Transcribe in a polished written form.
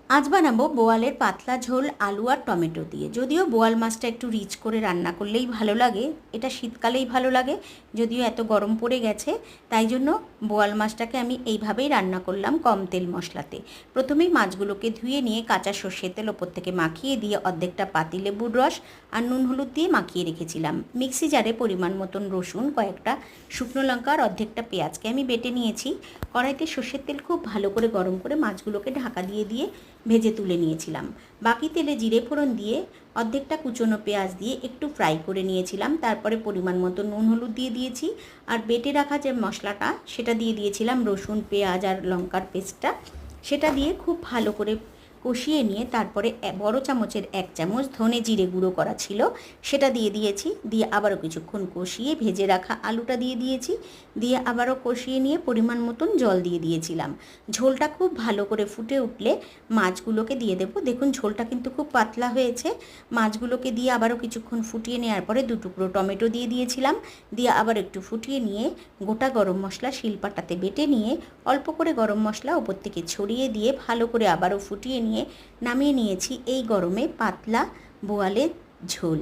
আজ বানাবো বোয়ালের পাতলা ঝোল আলু আর টমেটো দিয়ে। যদিও বোয়াল মাছটা একটু রিচ করে রান্না করলেই ভালো লাগে, এটা শীতকালেই ভালো লাগে, যদিও এত গরম পড়ে গেছে, তাই জন্য বোয়াল মাছটাকে আমি এইভাবেই রান্না করলাম কম তেল মশলাতে। প্রথমেই মাছগুলোকে ধুয়ে নিয়ে কাঁচা সর্ষের তেল ওপর থেকে মাখিয়ে দিয়ে অর্ধেকটা পাতিলেবুর রস আর নুন হলুদ দিয়ে মাখিয়ে রেখেছিলাম। মিক্সি জারে পরিমাণ মতন রসুন, কয়েকটা শুকনো লঙ্কা আর অর্ধেকটা পেঁয়াজকে আমি বেটে নিয়েছি। কড়াইতে সর্ষের তেল খুব ভালো করে গরম করে মাছগুলোকে ঢাকা দিয়ে ভেজে তুলে নিয়েছিলাম। বাকি তেলে জিরে ফোড়ন দিয়ে অর্ধেকটা কুচনো পেঁয়াজ দিয়ে একটু ফ্রাই করে নিয়েছিলাম। তারপরে পরিমাণ মতো নুন হলুদ দিয়ে দিয়েছি আর বেটে রাখা যে মশলাটা সেটা দিয়ে দিয়েছিলাম, রসুন পেঁয়াজ আর লঙ্কার পেস্টটা, সেটা দিয়ে খুব ভালো করে কষিয়ে নিয়ে তারপরে বড় চামচের 1 চামচ ধনে জিরে গুঁড়ো করা ছিল সেটা দিয়ে দিয়েছি। দিয়ে আবারও কিছুক্ষণ কষিয়ে ভেজে রাখা আলুটা দিয়ে দিয়েছি। দিয়ে আবারও কষিয়ে নিয়ে পরিমাণ মতন জল দিয়ে দিয়েছিলাম। ঝোলটা খুব ভালো করে ফুটে উঠলে মাছগুলোকে দিয়ে দেবো। দেখুন ঝোলটা কিন্তু খুব পাতলা হয়েছে। মাছগুলোকে দিয়ে আবারও কিছুক্ষণ ফুটিয়ে নেওয়ার পরে 2 টুকরো টমেটো দিয়ে দিয়েছিলাম। দিয়ে আবার একটু ফুটিয়ে নিয়ে গোটা গরম মশলা শিলপাটাতে বেটে নিয়ে অল্প করে গরম মশলা ওপর থেকে ছড়িয়ে দিয়ে ভালো করে আবারও ফুটিয়ে নিয়ে নামিয়ে নিয়েছি এই গরমে পাতলা বোয়ালের ঝোল।